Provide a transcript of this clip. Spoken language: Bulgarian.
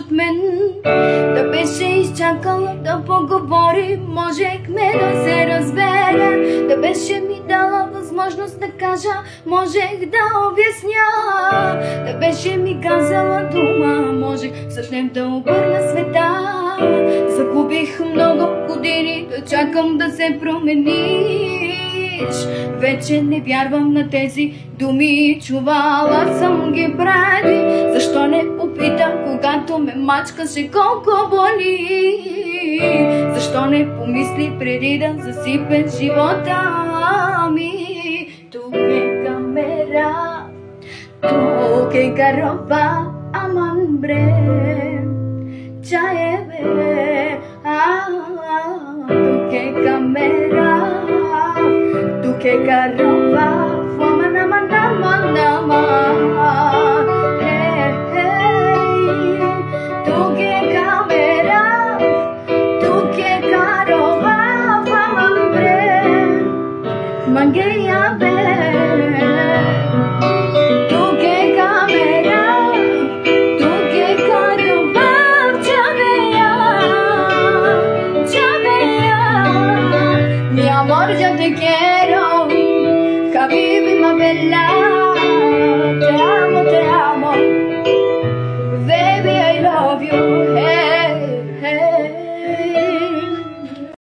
от мен. Да беше изчакала да поговорим, можехме да се разберем. Да беше ми дала възможност да кажа, можех да обясня. Да беше ми казала дума, можех всъщност да обърна света. Загубих много години да чакам да се промениш. Вече не вярвам на тези думи, чувала съм ги преди. Защо не попитам, когато ме мачкаше, колко боли? Защо не помисли преди да засипе живота ми? Тук е камера, тук е карова, аман бре, чае бе, тук е камера, тук е карова, фома нама нама нама. Тук е камера, тук е карова, фома бре, мангея бе. Тук е камера, тук е карова, чавея, чавея. Mi amor, yo te quiero, Habibi, ma bella.